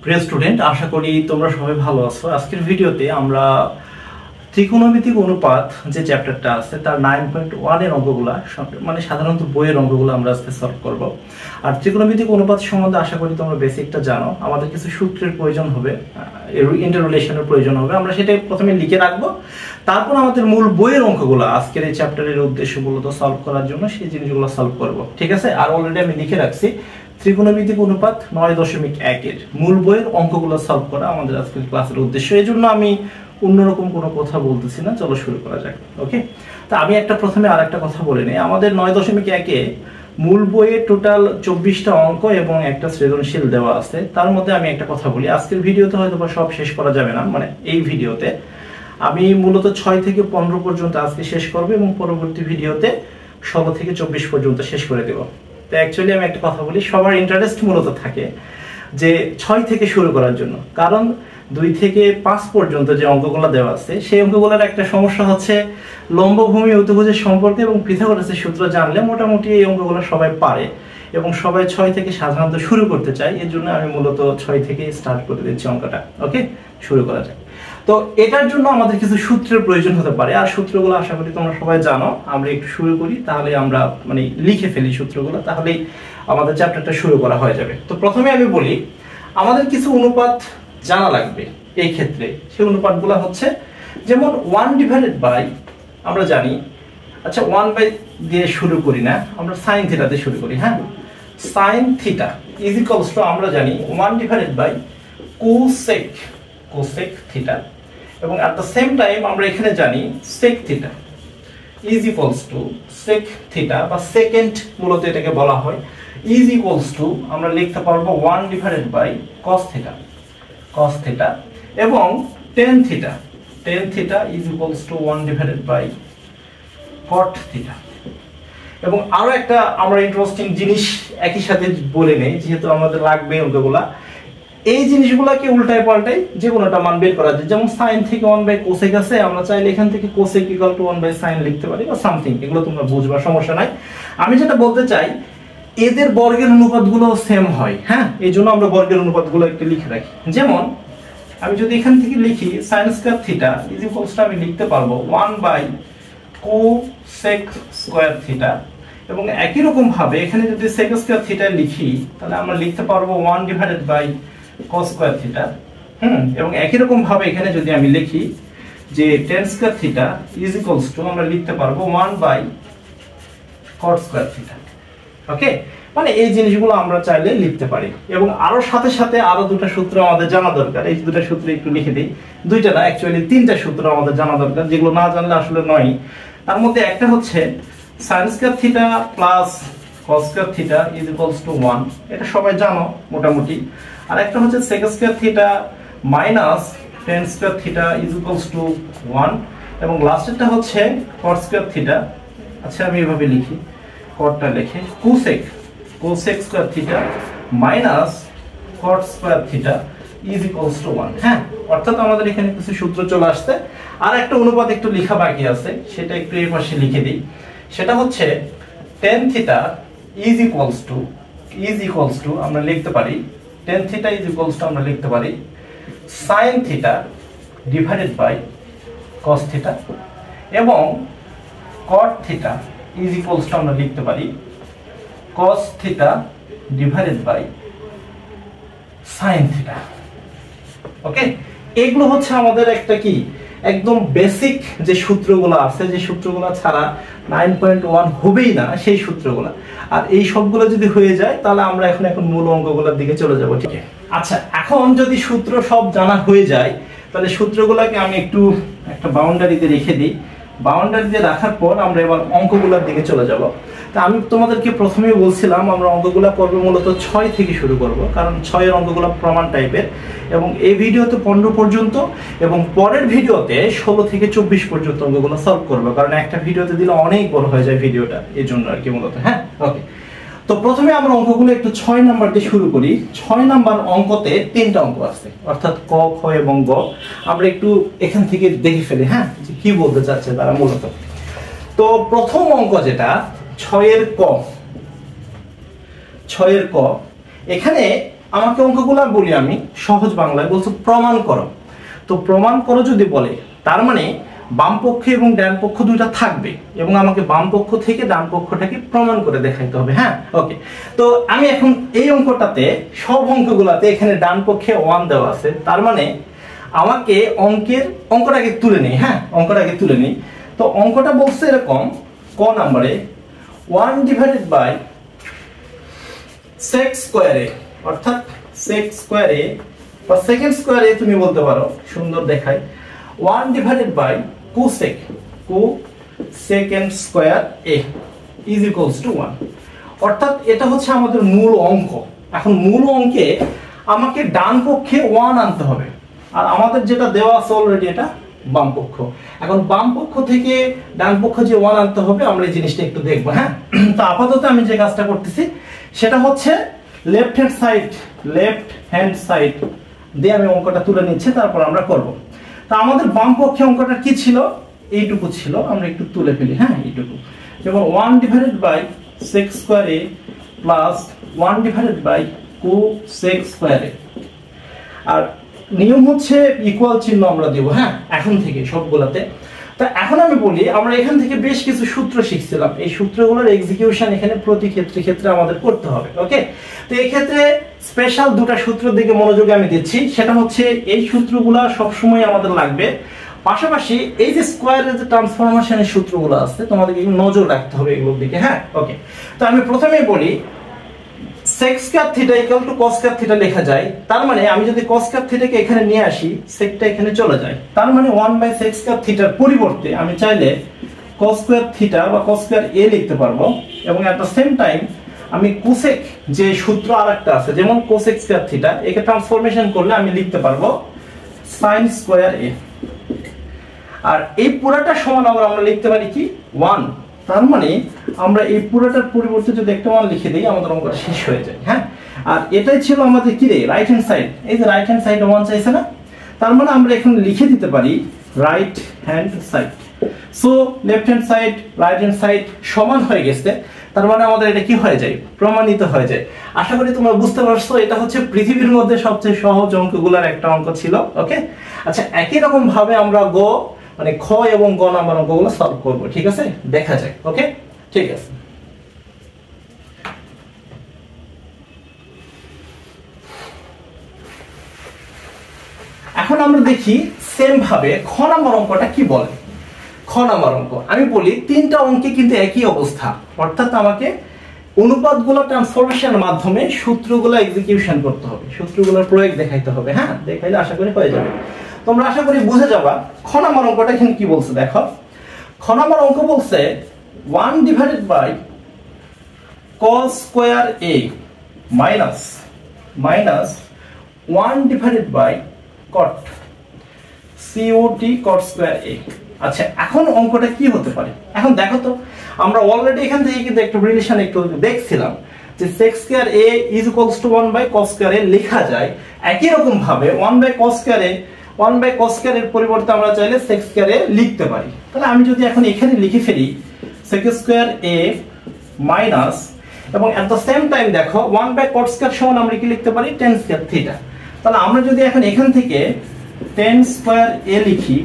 প্রিয় স্টুডেন্ট, আশা করি তোমরা সবাই ভালো আছো। আজকের ভিডিওতে আমরা ত্রিকোণমিতিক অনুপাত যে চ্যাপ্টারটা আছে তার 9.1 এর অঙ্কগুলা মানে সাধারণত বইয়ের অঙ্কগুলো আমরা আজকে সলভ করব। আর ত্রিকোণমিতিক অনুপাত সম্বন্ধে আশা করি তোমরা বেসিকটা জানো। আমাদের কিছু সূত্রের প্রয়োজন হবে, ইন্টাররিলেশনের প্রয়োজন হবে, আমরা সেটা প্রথমে লিখে রাখবো। তারপর আমাদের মূল বইয়ের অঙ্কগুলো আজকের এই চ্যাপ্টারের উদ্দেশ্য মূলত সলভ করার জন্য সেই জিনিসগুলো সলভ করব, ঠিক আছে? আর অলরেডি আমি লিখে রাখছি ত্রিকোণমিতিক অনুপাত 9.1 এর মূল বইয়ের অঙ্কগুলো সলভ করা আমাদের আজকের ক্লাসের উদ্দেশ্য। এই জন্য আমি অন্যরকম কোনো কথা বলতেছি না, চলো শুরু করা যাক। ওকে, তা আমি প্রথমে আর একটা কথা বলে নিই। আমাদের 9.1 মূল বইয়ে টোটাল 24টা অঙ্ক এবং একটা সৃজনশীল দেওয়া আছে। তার মধ্যে আমি একটা কথা বলি, আজকের ভিডিওতে হয়তো সব শেষ করা যাবে না, মানে এই ভিডিওতে আমি মূলত 6 থেকে 15 পর্যন্ত আজকে শেষ করবো এবং পরবর্তী ভিডিওতে 16 থেকে 24 পর্যন্ত শেষ করে দেব। তো অ্যাকচুয়ালি আমি একটা কথা বলি, সবার ইন্টারেস্ট মূলত থাকে যে 6 থেকে শুরু করার জন্য, কারণ 2 থেকে 5 পর্যন্ত যে অঙ্কগুলো দেওয়া আছে সেই অঙ্কগুলোর একটা সমস্যা হচ্ছে লম্বভূমি অতিভুজের সম্পর্কে এবং পিথাগোরাসের সূত্র জানলে মোটামুটি এই অঙ্কগুলো সবাই পারে এবং সবাই 6 থেকে সাধারণত শুরু করতে চায়। এর জন্য আমি মূলত 6 থেকে স্টার্ট করে দিচ্ছি অঙ্কটা। ওকে, শুরু করা যায়। তো এটার জন্য আমাদের কিছু সূত্রের প্রয়োজন হতে পারে, আর সূত্রগুলো আশা করি তোমরা সবাই জানো। আমরা একটু শুরু করি, তাহলে আমরা মানে লিখে ফেলি সূত্রগুলো, তাহলেই আমাদের চ্যাপ্টারটা শুরু করা হয়ে যাবে। তো প্রথমে আমি বলি আমাদের কিছু অনুপাত জানা লাগবে এই ক্ষেত্রে। সেই অনুপাতগুলো হচ্ছে যেমন 1/, আমরা জানি, আচ্ছা 1/, দিয়ে শুরু করি না, আমরা sin θ দিয়ে শুরু করি। হ্যাঁ, sin θ = আমরা জানি 1/, cosec θ, এবং at the same time আমরা এখানে জানি sec θ = sec θ বা সেকেন্ড মূলত এটাকে বলা হয়, আমরা লিখতে পারবো 1/, cos θ এবং tan θ = 1/, cot θ। এবং আরো একটা আমরা ইন্টারেস্টিং জিনিস একই সাথে বলে নেই, যেহেতু আমাদের লাগবে অঙ্কগুলা। এই জিনিসগুলোকে উল্টায় পাল্টাই যে কোনোটা মান বের করা যায়। যেমন sin থেকে 1/cosec আছে, আমরা চাইলে এখান থেকে cosec = 1/sin লিখতে পারি বা সামথিং। এগুলো তোমরা বুঝবা, সমস্যা নাই। আমি যেটা বলতে চাই, এদের বর্গের অনুপাতগুলো সেম হয়। হ্যাঁ, এই জন্য আমরা বর্গের অনুপাতগুলো একটু লিখে রাখি। যেমন আমি যদি এখান থেকে লিখি sin² θ আমি লিখতে পারবো 1/cosec² θ, এবং একই রকম ভাবে এখানে যদি sec² θ লিখি তাহলে আমরা লিখতে পারবো 1/cos² θ। এবং একই রকম ভাবে এখানে যদি আমি লিখি যে tan² θ আমরা লিখতে পারবো 1/cot² θ। ওকে, মানে এই জিনিসগুলো আমরা চাইলে লিখতে পারি। এবং আরো সাথে সাথে আরো দুটো সূত্র আমাদের জানা দরকার। এই দুটো সূত্র একটু লিখে দিই। দুইটা না, অ্যাকচুয়ালি 3টা সূত্র আমাদের জানা দরকার, যেগুলো না জানলে আসলে নয়। তার মধ্যে একটা হচ্ছে sin² θ প্লাস cos² θ = 1, এটা সবাই জানো মোটামুটি। আর একটা হচ্ছে sec² θ মাইনাস tan² θ = 1, এবং লাস্টেরটা হচ্ছে cot² θ। আচ্ছা আমি এভাবে লিখি, cotটা লিখে cosec² θ মাইনাস cot² θ = 1। হ্যাঁ, অর্থাৎ আমাদের এখানে কিছু সূত্র চলে আসছে। আর একটা অনুপাত একটু লেখা বাকি আছে, সেটা একটু এই পাশে লিখে দিই। সেটা হচ্ছে tan θ আমরা লিখতে পারি tan θ আমরা লিখতে পারি sin θ / cos θ, এবং cot θ আমরা লিখতে পারি cos θ / sin θ। ওকে, এগুলো হচ্ছে আমাদের একটা কি একদম বেসিক যে সূত্রগুলো আছে, যে সূত্রগুলো ছাড়া 9.1 হবেই না সেই সূত্রগুলো। আর এই সবগুলো যদি হয়ে যায় তাহলে আমরা এখন মূল অঙ্কগুলোর দিকে চলে যাব। ঠিক আছে, আচ্ছা এখন যদি সূত্র সব জানা হয়ে যায় তাহলে সূত্রগুলোকে আমি একটু একটা বাউন্ডারিতে রেখে দিই। বাউন্ডারিতে রাখার পর আমরা এবার অঙ্কগুলোর দিকে চলে যাব। তা আমি তোমাদেরকে প্রথমেই বলছিলাম আমরা অঙ্কগুলো করব মূলত 6 থেকে শুরু করব, কারণ 6 এর অঙ্কগুলো প্রমাণ টাইপের, এবং এই ভিডিওতে 15 পর্যন্ত এবং পরের ভিডিওতে 16 থেকে 24 পর্যন্ত অঙ্কগুলো সলভ করব, কারণ একটা ভিডিওতে দিলে অনেক বড় হয়ে যায় ভিডিওটা, এই জন্য আর কি মূলত। হ্যাঁ, ওকে। তো প্রথমে আমরা অঙ্কগুলো একটু 6 নাম্বার দিয়ে শুরু করি। 6 নাম্বার অঙ্কতে 3টা অঙ্ক আছে, অর্থাৎ ক, খ এবং গ। আমরা একটু এখান থেকে দেখে ফেলি, হ্যাঁ, যে কি বলতে চাচ্ছে তারা মূলত। তো প্রথম অঙ্ক যেটা 6 এর ক, এখানে আমাকে অঙ্কগুলো বলি আমি সহজ বাংলায়, বলছো প্রমাণ করো। তো প্রমাণ করো যদি বলে, তার মানে বাম পক্ষ এবং ডান পক্ষ দুইটা থাকবে এবং আমাকে বাম পক্ষ থেকে ডান পক্ষটাকে প্রমাণ করে দেখাইতে হবে। হ্যাঁ, ওকে। তো আমি এখন এই অঙ্কটাতে সব অঙ্কগুলোতে এখানে ডান পক্ষে 1 দেওয়া আছে, তার মানে আমাকে অঙ্কটাকে তুলে নেই। হ্যাঁ, অঙ্কটাকে তুলে নেই। তো অঙ্কটা বলছে এরকম, ক নাম্বারে 1 ডিভাইডেড বাই sec স্কয়ারে, অর্থাৎ sec স্কয়ারে বা সেকেন্ড স্কয়ারে তুমি বলতে পারো, সুন্দর দেখায়, 1 divided by cosecant square a is equals to 1। অর্থাৎ এটা হচ্ছে আমাদের মূল অঙ্ক। এখন মূল অঙ্কে আমাকে ডান পক্ষে 1 আনতে হবে, আর আমাদের যেটা দেওয়া আছে অলরেডি এটা বাম পক্ষ। এখন বাম পক্ষ থেকে ডান পক্ষ যে 1 আনতে হবে, আমরা এই জিনিসটা একটু দেখবো। হ্যাঁ, তো আপাতত আমি যে কাজটা করতেছি সেটা হচ্ছে লেফট হ্যান্ড সাইড দিয়ে আমি অঙ্কটা তুলে নিচ্ছি, তারপর আমরা করব। তা আমাদের বাম পক্ষে অঙ্কটা কি ছিল, এইটুকু ছিল, আমরা একটু তুলে ফেলি। হ্যাঁ, এইটুকু, যেমন 1 divided by sec square a plus 1 divided by cosec square a। আর নিয়ম হচ্ছে ইকুয়াল চিহ্ন আমরা দেব। হ্যাঁ, এখন থেকে সবগুলাতে। তা এখন আমি বলি, আমরা এখান থেকে বেশ কিছু সূত্র শিখছিলাম, এই সূত্রগুলোর এক্সিকিউশন এখানে প্রতি ক্ষেত্রে আমাদের করতে হবে। ওকে, তো এই ক্ষেত্রে স্পেশাল দুটো সূত্রের দিকে মনোযোগ আমি দিচ্ছি। সেটা হচ্ছে এই সূত্রগুলো সবসময় আমাদের লাগবে, পাশাপাশি এই যে স্কয়ারের যে ট্রান্সফরমেশনের সূত্রগুলো আছে তোমাদেরকে নজর রাখতে হবে এগুলোর দিকে। হ্যাঁ, ওকে। তো আমি প্রথমেই বলি sec square theta equal to cos square theta লেখা যায়। তার মানে আমি যদি cos স্কয়ার থিটাকে এখানে নিয়ে আসি, সেকটা এখানে চলে যায়, তার মানে 1/sec স্কয়ার থিটার পরিবর্তে আমি চাইলে cos স্কয়ার থিটা বা cos স্কয়ার a লিখতে পারবো, এবং এট দ্য সেম টাইম আমি cosec যে সূত্র আরেকটা আছে, যেমন cosec স্কয়ার থিটা, একে ট্রান্সফরমেশন করলে আমি লিখতে পারবো sin স্কয়ার a। আর এই পুরাটা সমান আমরা লিখতে পারি কি 1। তার মানে আমরা এই পুরোটার পরিবর্তে যদি একটা 1 লিখে দিই, আমাদের অঙ্কটা শেষ হয়ে যায়। হ্যাঁ, আর এটাই ছিল আমাদের কি রে, রাইট হ্যান্ড সাইড। এই যে রাইট হ্যান্ড সাইডে 1 চাইছে না, তার মানে আমরা এখানে লিখে দিতে পারি right hand side. So left hand side right hand side সমান হয়ে গেছে, তার মানে আমাদের এটা কি হয়ে যায়, প্রমাণিত হয়ে যায়। আশা করি তোমরা বুঝতে পারছো, এটা হচ্ছে পৃথিবীর মধ্যে সবচেয়ে সহজ অঙ্কগুলোর একটা অঙ্ক ছিল। ওকে, আচ্ছা, একই রকম ভাবে আমরা মানে খ এবং গ নাম্বার অঙ্কগুলো সলভ করব। ঠিক আছে, দেখা যায়। ওকে, ঠিক আছে। এখন আমরা দেখি সেম ভাবে খ নাম্বার অঙ্কটা কি বলে। খ নাম্বার অঙ্ক আমি বলি, তিনটা অঙ্কে কিন্তু একই অবস্থা, অর্থাৎ আমাকে অনুপাতগুলো ট্রান্সফরমেশনের মাধ্যমে সূত্রগুলো এক্সিকিউশন করতে হবে, সূত্রগুলোর প্রয়োগ দেখাইতে হবে। হ্যাঁ, দেখাইলে আশা করি হয়ে যাবে। তোমরা আশা করি বুঝে যাবা খ নাম্বার অঙ্কটা এখানে কি বলছে। দেখো, খ নাম্বার অঙ্ক বলছে 1 divided by cos square a minus 1 divided by cot cot square a। আচ্ছা, এখন অঙ্কটা কি হতে পারে? এখন দেখো তো, আমরা অলরেডি এখান থেকে কিন্তু একটা রিলেশন একটু দেখছিলাম যে sec square a is equals two 1/cos square a লেখা যায়। একই রকম ভাবে 1/cos স্কয়ার a এর পরিবর্তে আমরা চাইলে sec স্কয়ার a লিখতে পারি। তাহলে আমি যদি এখন এখানে লিখে ফেলি sec স্কয়ার a মাইনাস, এবং এট দ্য সেম টাইম দেখো 1/cot স্কয়ার সমান আমরা কি লিখতে পারি, tan স্কয়ার থিটা। তাহলে আমরা যদি এখন এখান থেকে tan স্কয়ার a লিখি,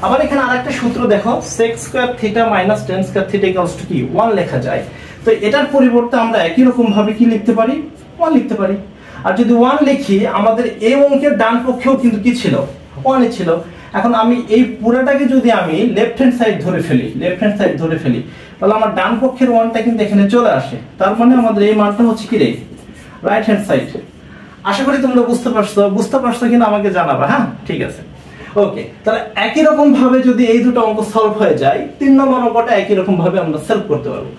আবার এখানে আরেকটা সূত্র দেখো, sec square theta minus tan square theta equals to কি 1 লেখা যায়। তো এটার পরিবর্তে আমরা একই রকম ভাবে কি লিখতে পারি, 1 লিখতে পারি। আর যদি 1 লিখি, আমাদের এই অঙ্কের ডান পক্ষেও কিন্তু কি ছিল, 1 ছিল। এখন আমি এই পুরোটাকে যদি আমি লেফট হ্যান্ড সাইড ধরে ফেলি, তাহলে আমার ডান পক্ষের 1টা কিন্তু এখানে চলে আসে, তার মানে আমাদের এই মানটা হচ্ছে কি রে, রাইট হ্যান্ড সাইড। আশা করি তোমরা বুঝতে পারছো কিনা আমাকে জানাবা। হ্যাঁ, ঠিক আছে, ওকে। তাহলে একই রকম ভাবে যদি এই দুটো অঙ্ক সলভ হয়ে যায়, 3 নম্বর অঙ্কটা একই রকম ভাবে আমরা সলভ করতে পারবো।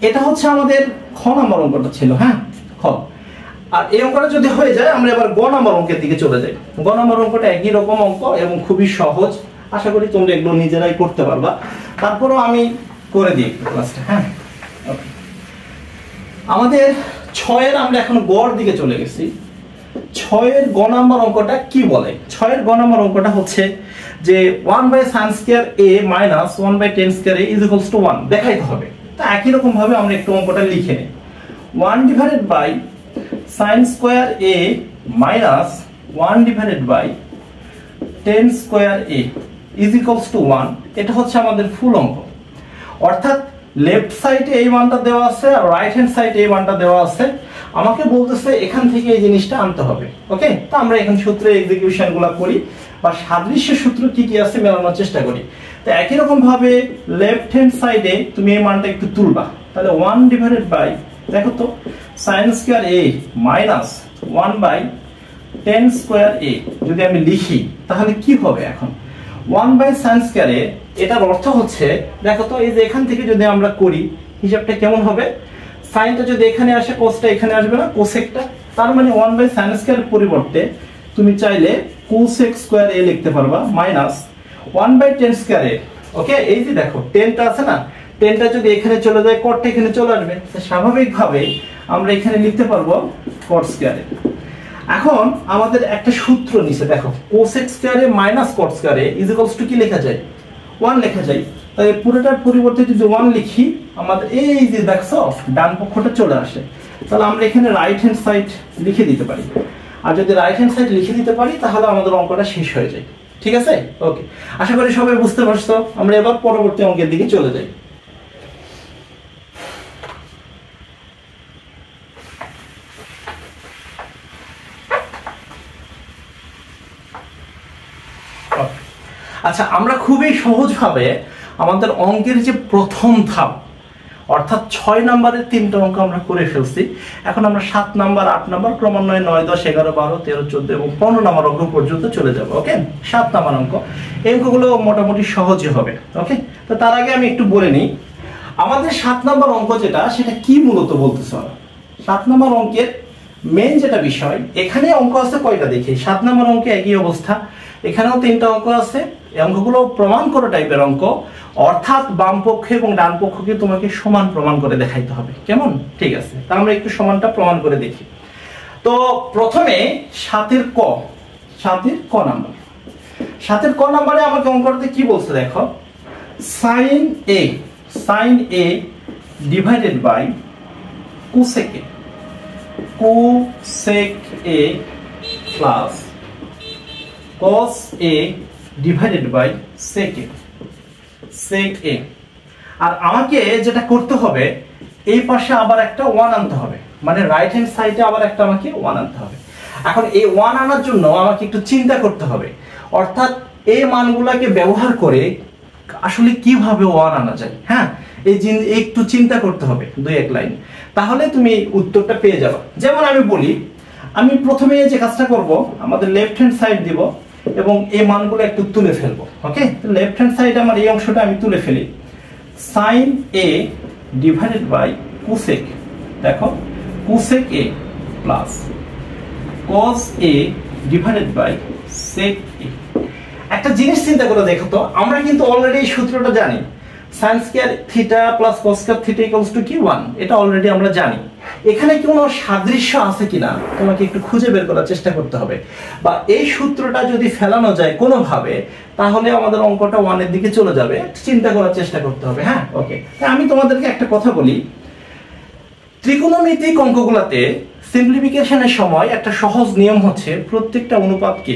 এটা হচ্ছে আমাদের খ নম্বর অঙ্কটা ছিল। হ্যাঁ, খ। আর এই অঙ্কটা যদি হয়ে যায়, আমরা এবার গ নম্বর অঙ্কের দিকে চলে যাই। গ নম্বর অঙ্কটা একই রকম অঙ্ক এবং খুবই সহজ, আশা করি তোমরা এগুলো নিজেরাই করতে পারবা। তারপরও আমি করে দিই ক্লাসটা। হ্যাঁ, ওকে। আমাদের 6 এর আমরা এখন গড় দিকে চলে গেছি। 6 এর গ নাম্বার অঙ্কটা কি বলে? 6 এর গ নাম্বার অঙ্কটা হচ্ছে যে 1/sin square a minus 1/tan square a is equals to 1 দেখাইতে হবে। তো একই রকম ভাবে আমরা একটু অঙ্কটা লিখে নেই। 1 divided by sin square a minus 1 divided by tan square a is equals to 1। এটা হচ্ছে আমাদের ফুল অঙ্ক, অর্থাৎ লেফট সাইডে এই মানটা দেওয়া আছে আর রাইট হ্যান্ড সাইডে এই মানটা দেওয়া আছে। আমাকে বলতেছে এখান থেকে এই জিনিসটা আনতে হবে। ওকে, তো আমরা এখন সূত্রে এক্সিকিউশনগুলো করি বা সাদৃশ্য সূত্র কি কি আছে মেলানোর চেষ্টা করি। তো একই রকম ভাবে লেফট হ্যান্ড সাইডে তুমি এই মানটা একটু তুলবা, তাহলে 1 ডিভাইডেড বাই, দেখো তো sin square a minus 1 by tan square a যদি আমি লিখি তাহলে কি হবে? এখন 1 বাই sin স্কয়ার a, এটার অর্থ হচ্ছে দেখো তো এই যে এখান থেকে যদি আমরা করি হিসাবটা কেমন হবে, সাইনটা যদি এখানে আসে কোসটা এখানে আসবে না, কোসেকটা, তার মানে 1 বাই sin স্কয়ার এর পরিবর্তে তুমি চাইলে কোসেক স্কয়ার a লিখতে পারবা minus 1 by tan square a। Okay, এই যে দেখো টেনটা আছে না, টেনটা যদি এখানে চলে যায় কটটা এখানে চলে আসবে, তো স্বাভাবিকভাবে আমরা এখানে লিখতে পারবো cot স্কয়ার a। এখন আমাদের একটা সূত্র নিচে দেখো cosec square a minus cot square a is equals two কি লেখা যায়? 1 লেখা যায়। তাই পুরোটার পরিবর্তে যদি 1 লিখি আমাদের এই যে দেখছো ডান পক্ষটা চলে আসে, তাহলে আমরা এখানে রাইট হ্যান্ড সাইড লিখে দিতে পারি। আর যদি রাইট হ্যান্ড সাইড লিখে দিতে পারি তাহলে আমাদের অঙ্কটা শেষ হয়ে যায়। ঠিক আছে? ওকে, আশা করি সবাই বুঝতে পারছো। আমরা এবার পরবর্তী অঙ্কের দিকে চলে যাই। আচ্ছা, আমরা খুবই সহজভাবে আমাদের অঙ্কের যে প্রথম ধাপ অর্থাৎ 6 নম্বরের 3টা অঙ্ক আমরা করে ফেলছি। এখন আমরা 7 নাম্বার, 8 নাম্বার, ক্রমান্বয়ে 9, 10, 11, 12, 13, 14 এবং 15 নাম্বার অঙ্ক পর্যন্ত চলে যাব। ওকে, 7 নাম্বার অঙ্ক, এই অঙ্কগুলো মোটামুটি সহজই হবে। ওকে, তো তার আগে আমি একটু বলে নিই আমাদের 7 নাম্বার অঙ্ক যেটা, সেটা কি মূলত বলতেছে। 7 নাম্বার অঙ্কের মেইন যেটা বিষয়, এখানে অঙ্ক আছে কয়টা দেখি। 7 নাম্বার অঙ্কে একই অবস্থা, এখানেও 3টা অঙ্ক আছে। এই অঙ্কগুলো প্রমাণ করা টাইপের অঙ্ক, অর্থাৎ বাম পক্ষ এবং ডান পক্ষকে তোমাকে সমান প্রমাণ করে দেখাইতে হবে। কেমন? ঠিক আছে, তা আমরা একটু সমানটা প্রমাণ করে দেখি। তো প্রথমে 7 ক নাম্বার, 7 ক নাম্বারে আমাকে অঙ্কটাতে কি বলছে দেখো, sin a divided by cosec a plus cos a divided by sec a। আর আমাকে যেটা করতে হবে, এই পাশে আবার একটা 1 আনতে হবে, মানে রাইট হ্যান্ড সাইডে আবার একটা আমাকে 1 আনতে হবে। এখন এই 1 আনার জন্য আমাকে একটু চিন্তা করতে হবে, অর্থাৎ এই মানগুলোকে ব্যবহার করে আসলে কিভাবে 1 আনা যায়। হ্যাঁ, এই একটু চিন্তা করতে হবে 2-1 লাইন, তাহলে তুমি উত্তরটা পেয়ে যাবে। যেমন আমি বলি, আমি প্রথমে যে কাজটা করব, আমাদের লেফট হ্যান্ড সাইড দিব এবং এই মানগুলো একটু তুলে ফেলবো। ওকে, লেফট হ্যান্ড সাইডে আমার এই অংশটা আমি তুলে ফেলি, sin a divided by cosec, দেখো cosec a plus cos a divided by sec a। একটা জিনিস চিন্তা করে দেখো তো, আমরা কিন্তু অলরেডি এই সূত্রটা জানি, sin square theta plus cos square theta equals to কি 1, এটা অলরেডি আমরা জানি। এখানে কোনো সাদৃশ্য আছে কিনা তোমাকে একটু খুঁজে বের করার চেষ্টা করতে হবে, বা এই সূত্রটা যদি ফেলানো যায় কোনোভাবে তাহলে আমাদের অঙ্কটা 1 এর দিকে চলে যাবে, চিন্তা করার চেষ্টা করতে হবে। হ্যাঁ, ওকে, আমি তোমাদেরকে একটা কথা বলি, ত্রিকোণমিতিক অঙ্কগুলোতে সিম্পলিফিকেশনের সময় একটা সহজ নিয়ম হচ্ছে প্রত্যেকটা অনুপাতকে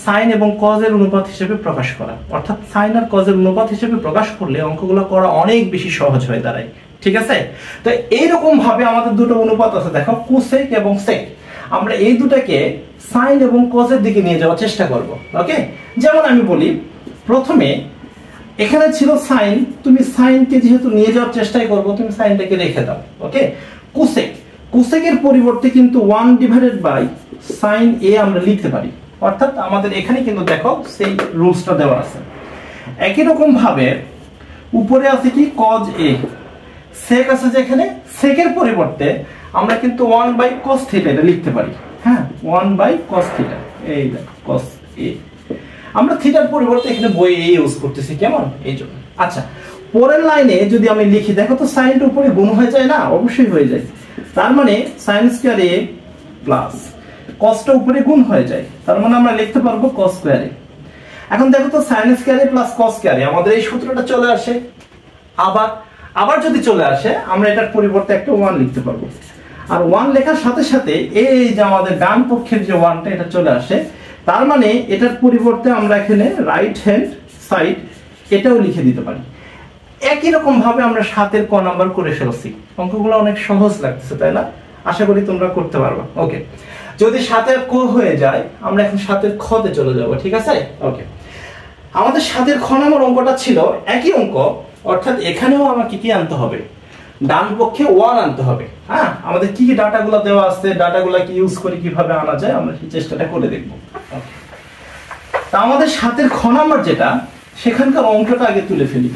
সাইন এবং কজের অনুপাত হিসেবে প্রকাশ করা, অর্থাৎ সাইন আর কজের অনুপাত হিসেবে প্রকাশ করলে অঙ্কগুলো করা অনেক বেশি সহজ হয়ে দাঁড়ায়। ঠিক আছে? তো এইরকম ভাবে আমাদের দুটো অনুপাত আছে দেখো, কোসেক এবং সেক, আমরা এই দুটাকে সাইন এবং কজের দিকে নিয়ে যাওয়ার চেষ্টা করব। ওকে, যেমন আমি বলি, প্রথমে এখানে ছিল সাইন, তুমি সাইনকে যেহেতু নিয়ে যাওয়ার চেষ্টাই করব, তুমি সাইনটাকে রেখে দাও। ওকে, কোসেকের পরিবর্তে কিন্তু 1 ডিভাইডেড বাই সাইন a আমরা লিখতে পারি, অর্থাৎ আমাদের এখানে কিন্তু দেখো সেই রুলসটা দেওয়া আছে। একই রকম ভাবে উপরে আছে কি cos a, sec আছে যেখানে, সেকের পরিবর্তে আমরা কিন্তু 1 বাই cos থিটা এটা লিখতে পারি। হ্যাঁ, 1 বাই cos থিটা, এই দেখো cos a, আমরা থিটার পরিবর্তে এখানে বই a ইউজ করতেছি। কেমন? এই জন্য। আচ্ছা, পরের লাইনে যদি আমি লিখি, দেখো তো সাইনটা উপরে গুণ হয়ে যায় না? অবশ্যই হয়ে যায়। তার মানে sin স্কয়ার a প্লাস cosটা উপরে গুণ হয়ে যায়, তার মানে আমরা লিখতে পারবো cos স্কয়ার a। এখন দেখো তো sin square a plus cos square a, আমাদের এই সূত্রটা চলে আসে। আবার যদি চলে আসে, আমরা এটার পরিবর্তে একটা 1 লিখতে পারবো। আর 1 লেখার সাথে সাথে এই যে আমাদের ডান পক্ষের যে 1টা এটা চলে আসে, তার মানে এটার পরিবর্তে আমরা এখানে রাইট হ্যান্ড সাইড এটাও লিখে দিতে পারি। একই রকম ভাবে আমরা 7 এর ক নাম্বার করে ফেলছি। অঙ্কগুলো অনেক সহজ লাগতেছে, তাই না? আশা করি তোমরা করতে পারবে। ওকে, যদি 7 এর ক হয়ে যায় আমরা এখন 7 এর খতে চলে যাব, ঠিক আছে? ওকে, আমাদের 7 এর খ নাম্বার অঙ্কটা ছিল একই অঙ্ক, অর্থাৎ এখানেও আমাকে কি আনতে হবে, ডান পক্ষে 1 আনতে হবে। হ্যাঁ, আমাদের কি কি ডাটাগুলো দেওয়া আছে, ডাটাগুলো কি ইউজ করে কিভাবে আনা যায় আমরা সেই চেষ্টাটা করে দেখব। তা আমাদের 7 এর খ নাম্বার যেটা, সেখানকার অঙ্কটা আগে তুলে ফেলি।